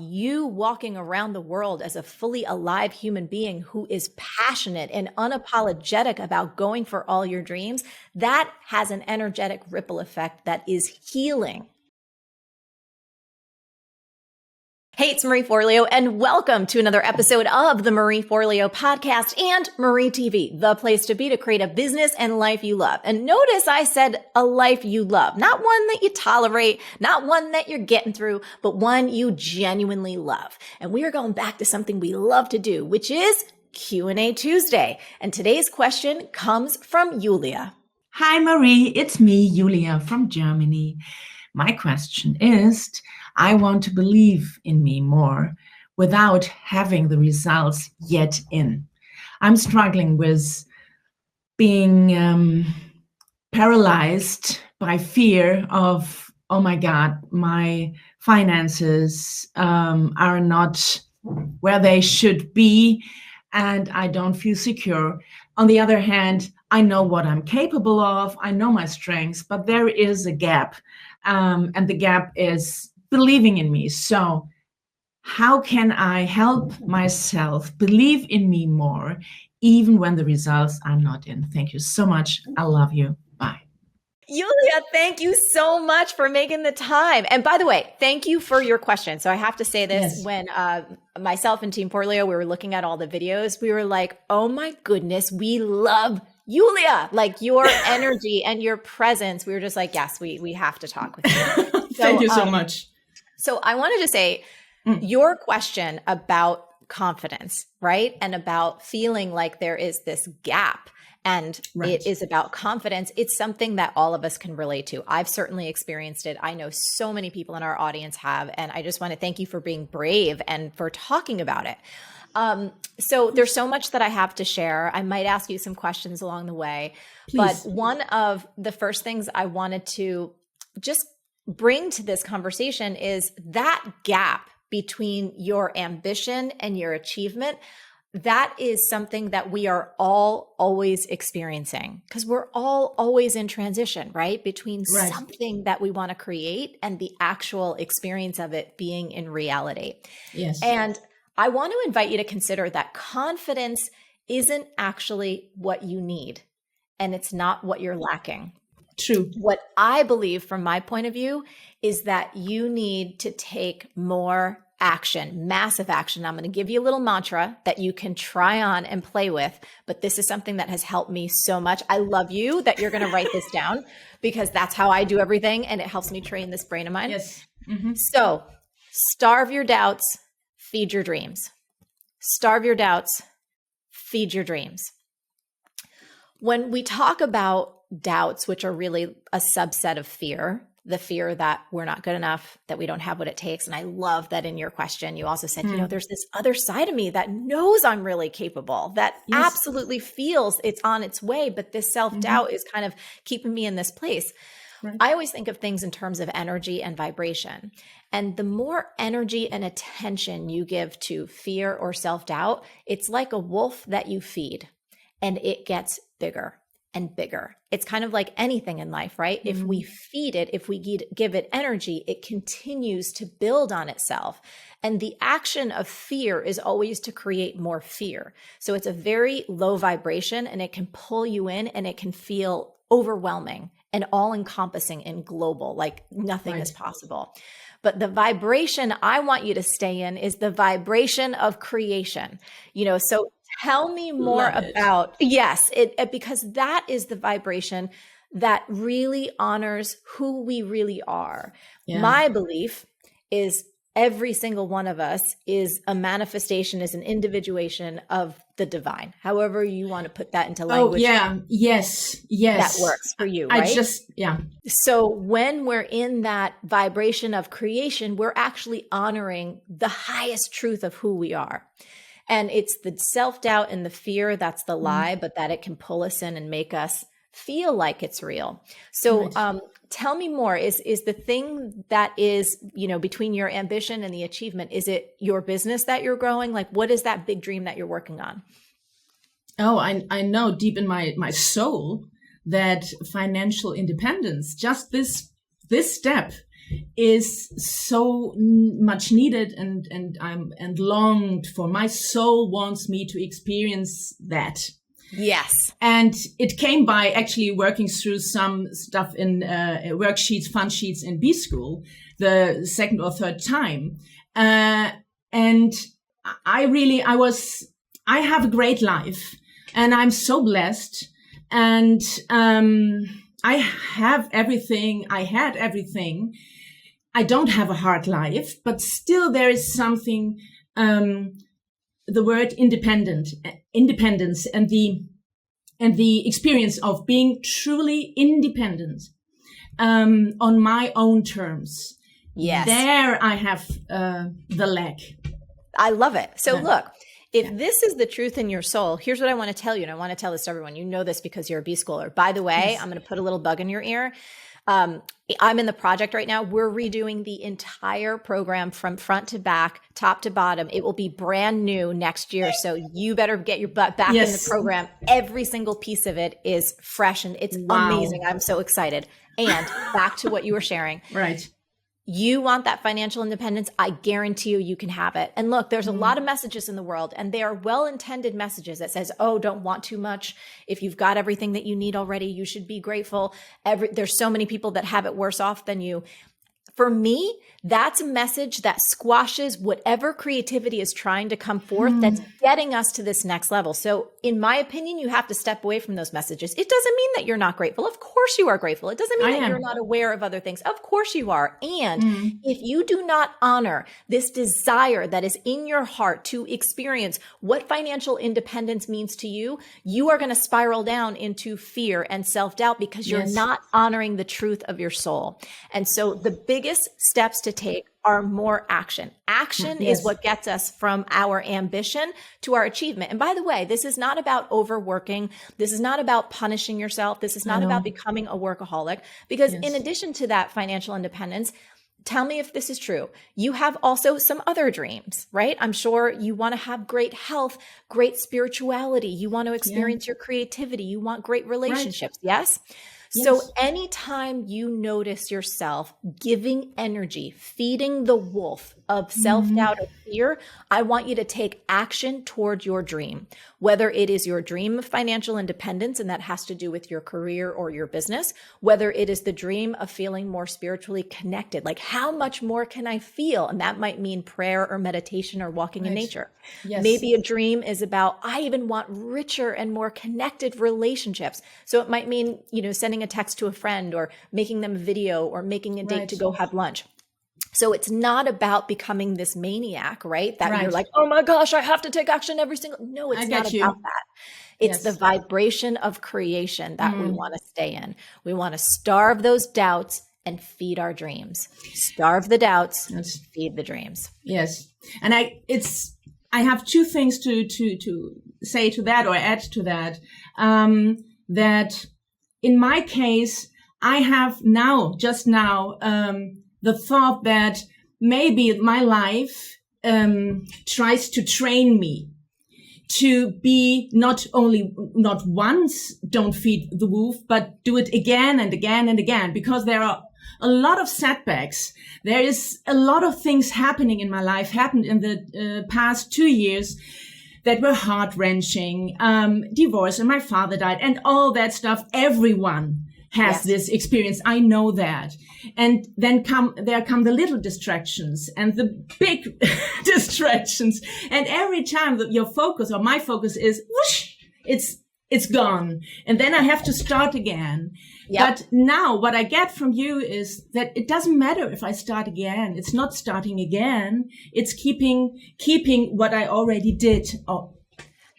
you walking around the world as a fully alive human being who is passionate and unapologetic about going for all your dreams, that has an energetic ripple effect that is healing. Hey, it's Marie Forleo, and welcome to another episode of the Marie Forleo podcast and Marie TV, the place to be to create a business and life you love. And notice I said a life you love, not one that you tolerate, not one that you're getting through, but one you genuinely love. And we are going back to something we love to do, which is Q&A Tuesday. And today's question comes from Julia. Hi, Marie. It's me, Julia from Germany. My question is, I want to believe in me more without having the results yet in. I'm struggling with being paralyzed by fear of, oh my God, my finances are not where they should be, and I don't feel secure. On the other hand, I know what I'm capable of. I know my strengths, but there is a gap. And the gap is believing in me. So how can I help myself believe in me more, even when the results are not in? Thank you so much. I love you. Bye. Julia, thank you so much for making the time. And by the way, thank you for your question. So I have to say this, yes. When myself and Team Forleo, we were looking at all the videos, we were like, oh my goodness, we love Julia, like your energy and your presence. We were just like, yes, we have to talk with you. So, thank you so much. So I wanted to say your question about confidence, right? And about feeling like there is this gap and it is about confidence. It's something that all of us can relate to. I've certainly experienced it. I know so many people in our audience have, and I just want to thank you for being brave and for talking about it. So there's so much that I have to share. I might ask you some questions along the way, Please. But one of the first things I wanted to just bring to this conversation is that gap between your ambition and your achievement. That is something that we are all always experiencing because we're all always in transition, right? Between something that we want to create and the actual experience of it being in reality. Yes. And I want to invite you to consider that confidence isn't actually what you need, and it's not what you're lacking. True. What I believe from my point of view is that you need to take more action, massive action. I'm going to give you a little mantra that you can try on and play with, but this is something that has helped me so much. I love you that you're going to write this down because that's how I do everything, and it helps me train this brain of mine. Yes. Mm-hmm. So starve your doubts. Feed your dreams. Starve your doubts. Feed your dreams. When we talk about doubts, which are really a subset of fear, the fear that we're not good enough, that we don't have what it takes. And I love that in your question, you also said, there's this other side of me that knows I'm really capable, that absolutely feels it's on its way, but this self-doubt is kind of keeping me in this place. Right. I always think of things in terms of energy and vibration. And the more energy and attention you give to fear or self-doubt, it's like a wolf that you feed and it gets bigger and bigger. It's kind of like anything in life, right? Mm-hmm. If we feed it, if we give it energy, it continues to build on itself. And the action of fear is always to create more fear. So it's a very low vibration and it can pull you in and it can feel overwhelming and all-encompassing and global, like nothing is possible. But the vibration I want you to stay in is the vibration of creation. So tell me more about, because that is the vibration that really honors who we really are. Yeah. My belief is every single one of us is a manifestation, is an individuation of the divine. However you want to put that into language. Oh, yeah. Yes. That works for you, right? So when we're in that vibration of creation, we're actually honoring the highest truth of who we are. And it's the self-doubt and the fear that's the lie, but that it can pull us in and make us feel like it's real. So tell me more, is the thing that is, between your ambition and the achievement, is it your business that you're growing? Like, what is that big dream that you're working on? Oh, I know deep in my soul that financial independence, just this step is so much needed and longed for. My soul wants me to experience that. Yes. And it came by actually working through some stuff in worksheets, fun sheets in B school, the second or third time. And I have a great life, and I'm so blessed. And I have everything. I had everything. I don't have a hard life, but still there is something, the word independence and the experience of being truly independent, on my own terms. Yes. There I have, the lack. I love it. So look, if this is the truth in your soul, here's what I want to tell you. And I want to tell this to everyone. You know this because you're a B schooler. By the way, I'm going to put a little bug in your ear. I'm in the project right now. We're redoing the entire program from front to back, top to bottom. It will be brand new next year. So you better get your butt back in the program. Every single piece of it is fresh and it's amazing. I'm so excited. And back to what you were sharing. Right. You want that financial independence. I guarantee you can have it. And look, there's a lot of messages in the world, and they are well-intended messages that says, oh, don't want too much. If you've got everything that you need already, you should be grateful. There's so many people that have it worse off than you. For me, that's a message that squashes whatever creativity is trying to come forth that's getting us to this next level. So in my opinion, you have to step away from those messages. It doesn't mean that you're not grateful. Of course you are grateful. It doesn't mean that you're not aware of other things. Of course you are. And if you do not honor this desire that is in your heart to experience what financial independence means to you, you are going to spiral down into fear and self-doubt because you're not honoring the truth of your soul. And so the biggest steps to take are more action. Action is what gets us from our ambition to our achievement. And by the way, this is not about overworking. This is not about punishing yourself. This is not about becoming a workaholic, because in addition to that financial independence, tell me if this is true. You have also some other dreams, right? I'm sure you want to have great health, great spirituality. You want to experience your creativity. You want great relationships. Yes? So anytime you notice yourself giving energy, feeding the wolf of self-doubt or fear, I want you to take action toward your dream, whether it is your dream of financial independence, and that has to do with your career or your business, whether it is the dream of feeling more spiritually connected, like how much more can I feel? And that might mean prayer or meditation or walking in nature. Maybe a dream is about, I even want richer and more connected relationships. So it might mean, sending a text to a friend or making them a video or making a date to go have lunch. So it's not about becoming this maniac, right? That you're like, oh my gosh, I have to take action every single. No, it's not about that. It's the vibration of creation that we want to stay in. We want to starve those doubts and feed our dreams. Starve the doubts, feed the dreams. Yes. And I have two things to say to that or add to that. That in my case, I have just now, the thought that maybe my life tries to train me to be not once don't feed the wolf, but do it again and again and again, because there are a lot of setbacks. There is a lot of things happened in the past 2 years that were heart-wrenching, divorce, and my father died, and all that stuff. Everyone has this experience. I know that. And then there come the little distractions and the big distractions. And every time that your focus or my focus is whoosh, it's gone. And then I have to start again. But now what I get from you is that it doesn't matter if I start again. It's not starting again. It's keeping what I already did.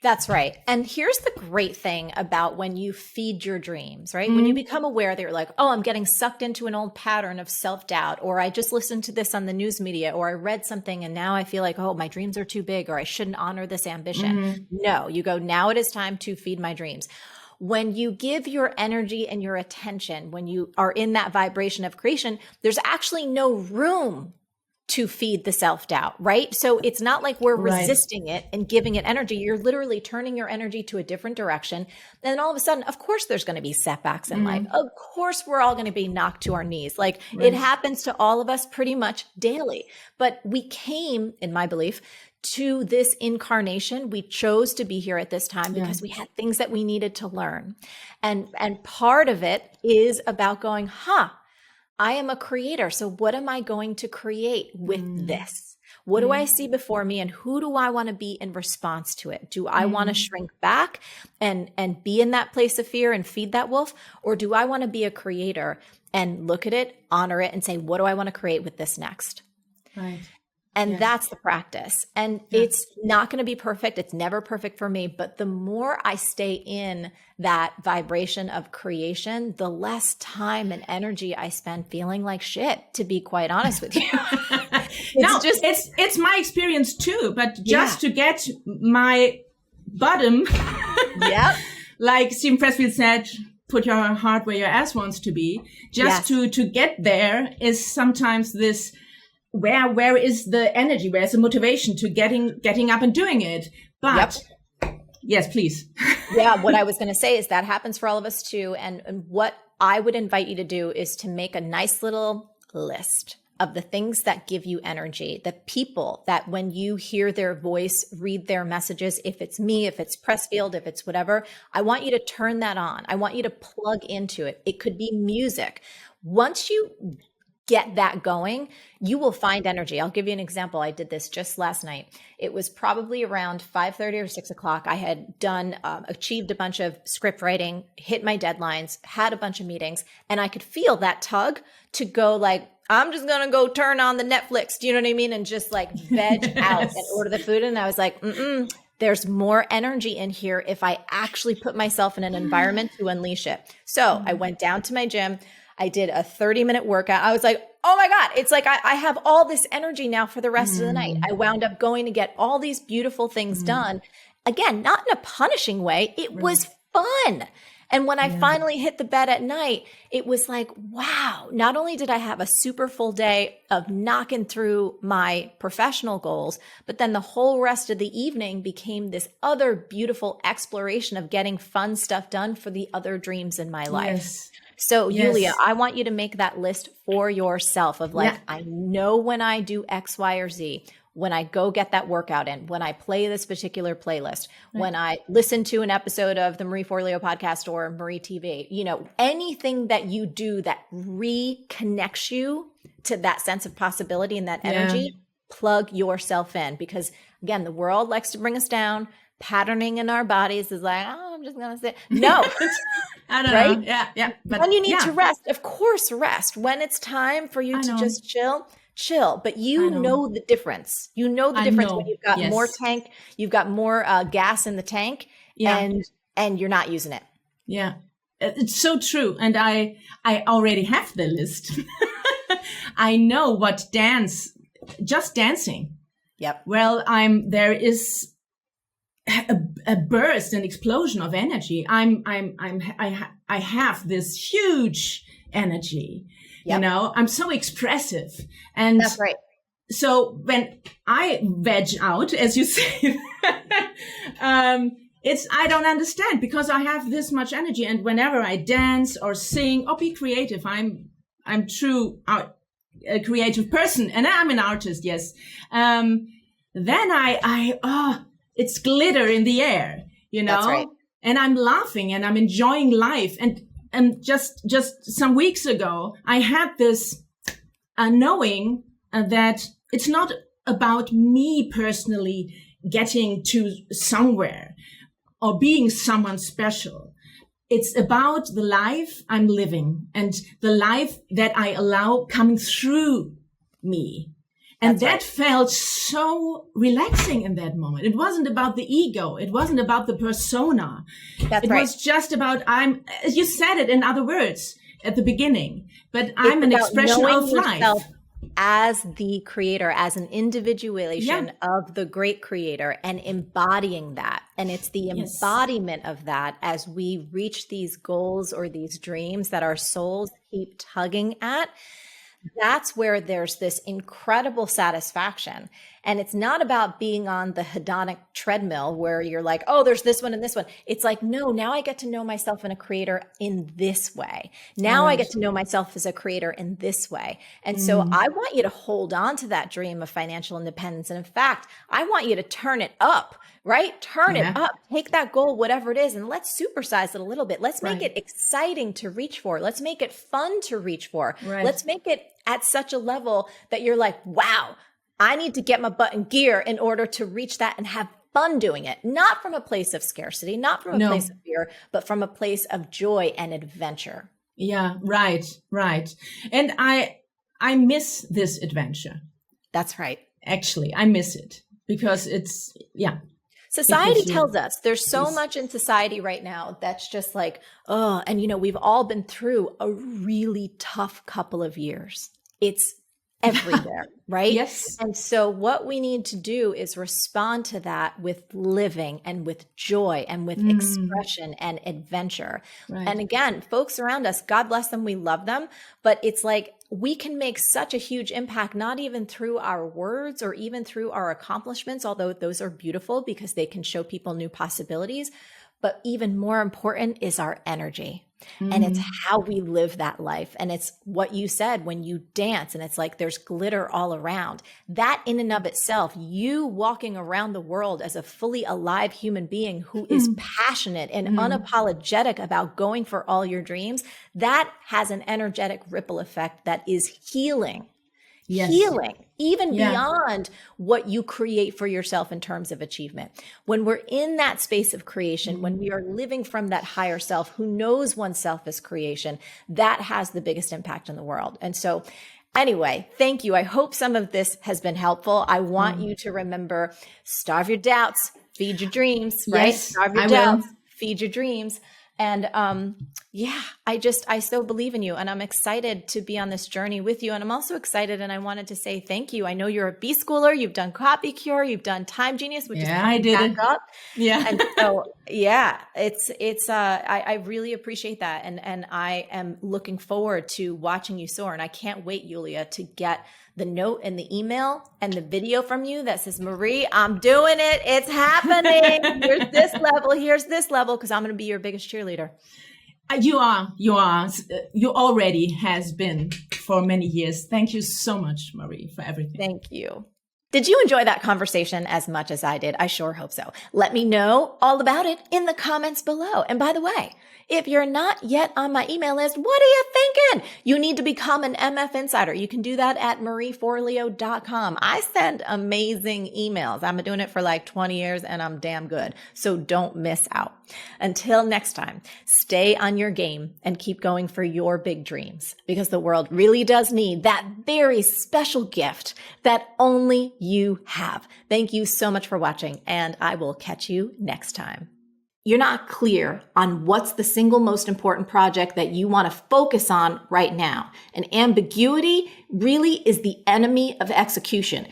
That's right. And here's the great thing about when you feed your dreams, right? When you become aware that you're like, oh, I'm getting sucked into an old pattern of self-doubt, or I just listened to this on the news media, or I read something and now I feel like, oh, my dreams are too big, or I shouldn't honor this ambition. No, you go, now it is time to feed my dreams. When you give your energy and your attention, when you are in that vibration of creation, there's actually no room to feed the self-doubt, right? So it's not like we're Right. resisting it and giving it energy. You're literally turning your energy to a different direction. And then all of a sudden, of course, there's going to be setbacks in life. Of course, we're all going to be knocked to our knees. Like it happens to all of us pretty much daily. But we came, in my belief, to this incarnation. We chose to be here at this time because we had things that we needed to learn. And part of it is about going, I am a creator. So what am I going to create with this? What do I see before me, and who do I want to be in response to it? Do I want to shrink back and be in that place of fear and feed that wolf? Or do I want to be a creator and look at it, honor it, and say, what do I want to create with this next? Right. And that's the practice. And it's not going to be perfect. It's never perfect for me. But the more I stay in that vibration of creation, the less time and energy I spend feeling like shit, to be quite honest with you. It's my experience too, but just to get my bottom, like Stephen Pressfield said, put your heart where your ass wants to be. Just to get there is sometimes this, where is the energy? Where's the motivation to getting up and doing it? But yes, please. What I was going to say is that happens for all of us too. And what I would invite you to do is to make a nice little list of the things that give you energy, the people that when you hear their voice, read their messages, if it's me, if it's Pressfield, if it's whatever, I want you to turn that on. I want you to plug into it. It could be music. Once you get that going, you will find energy. I'll give you an example. I did this just last night. It was probably around 5:30 or 6 o'clock. I had achieved a bunch of script writing, hit my deadlines, had a bunch of meetings, and I could feel that tug to go like, I'm just going to go turn on the Netflix. Do you know what I mean? And just like veg out and order the food. And I was like, there's more energy in here if I actually put myself in an environment to unleash it. So I went down to my gym. I did a 30-minute workout. I was like, oh my God, it's like I have all this energy now for the rest of the night. I wound up going to get all these beautiful things done. Again, not in a punishing way. It was fun. And when I finally hit the bed at night, it was like, wow, not only did I have a super full day of knocking through my professional goals, but then the whole rest of the evening became this other beautiful exploration of getting fun stuff done for the other dreams in my life. Yes. So Yulia, I want you to make that list for yourself of like, I know when I do X, Y, or Z, when I go get that workout in, when I play this particular playlist, when I listen to an episode of the Marie Forleo podcast or Marie TV, you know, anything that you do that reconnects you to that sense of possibility and that energy, plug yourself in. Because again, the world likes to bring us down. Patterning in our bodies is like, oh, I'm just going to sit. No. I don't know. Yeah. But when you need to rest, of course, rest. When it's time for you to just chill. But you know the difference. You know the difference when you've got more tank, you've got more gas in the tank, and you're not using it. Yeah. It's so true. And I already have the list. I know what just dancing. Yep. Well, there is a burst, an explosion of energy. I have this huge energy. You know, I'm so expressive. And that's right. So when I veg out, as you say, I don't understand because I have this much energy. And whenever I dance or sing or be creative, I'm true a creative person, and I'm an artist. Yes. Then it's glitter in the air, you know, that's right. And I'm laughing and I'm enjoying life. And just some weeks ago, I had this knowing that it's not about me personally getting to somewhere or being someone special. It's about the life I'm living and the life that I allow coming through me. And that felt so relaxing in that moment. It wasn't about the ego. It wasn't about the persona. It was just about, you said it in other words at the beginning, but I'm an expression of life. As the creator, as an individuation of the great creator, and embodying that. And it's the embodiment of that as we reach these goals or these dreams that our souls keep tugging at. that's where there's this incredible satisfaction. And it's not about being on the hedonic treadmill where you're like, oh, there's this one and this one. It's like, no, now I get to know myself in a creator in this way. Now I Right. get to know myself as a creator in this way. And so Mm. I want you to hold on to that dream of financial independence. And in fact, I want you to turn it up, right? Turn it Yeah. up. Take that goal, whatever it is, and let's supersize it a little bit. Let's make Right. it exciting to reach for. Let's make it fun to reach for. Right. Let's make it at such a level that you're like, wow, I need to get my butt in gear in order to reach that and have fun doing it. Not from a place of scarcity, not from a No. place of fear, but from a place of joy and adventure. Yeah, right, right. And I miss this adventure. That's right. Actually, I miss it because it's, yeah. Society Because you- tells us there's so Yes. much in society right now that's just like, oh, and we've all been through a really tough couple of years. It's everywhere, right? Yes. And so what we need to do is respond to that with living and with joy and with expression and adventure. Right. And again, folks around us, God bless them, we love them, but it's like we can make such a huge impact, not even through our words or even through our accomplishments, although those are beautiful because they can show people new possibilities. But even more important is our energy. And it's how we live that life. And it's what you said when you dance and it's like there's glitter all around. That in and of itself, you walking around the world as a fully alive human being who is passionate and unapologetic about going for all your dreams, that has an energetic ripple effect that is healing. Yes. Healing, even Yeah. beyond what you create for yourself in terms of achievement. When we're in that space of creation, when we are living from that higher self who knows oneself as creation, that has the biggest impact in the world. And so anyway, thank you. I hope some of this has been helpful. I want you to remember, starve your doubts, feed your dreams, right? Yes, Starve your I will. doubts, feed your dreams. And yeah, I so believe in you and I'm excited to be on this journey with you. And I'm also excited and I wanted to say thank you. I know you're a B schooler, you've done Copy Cure, you've done Time Genius, which is Yeah, I did back it. up. Yeah. And so, yeah, I really appreciate that. And I am looking forward to watching you soar. And I can't wait, Julia, to get the note and the email and the video from you that says, Marie, I'm doing it. It's happening. Here's this level. Here's this level. Cause I'm going to be your biggest cheerleader. You are. You already has been for many years. Thank you so much, Marie, for everything. Thank you. Did you enjoy that conversation as much as I did? I sure hope so. Let me know all about it in the comments below. And by the way, if you're not yet on my email list, what are you thinking? You need to become an MF Insider. You can do that at marieforleo.com. I send amazing emails. I've been doing it for like 20 years and I'm damn good. So don't miss out. Until next time, stay on your game and keep going for your big dreams because the world really does need that very special gift that only you have. Thank you so much for watching and I will catch you next time. You're not clear on what's the single most important project that you want to focus on right now. And ambiguity really is the enemy of execution.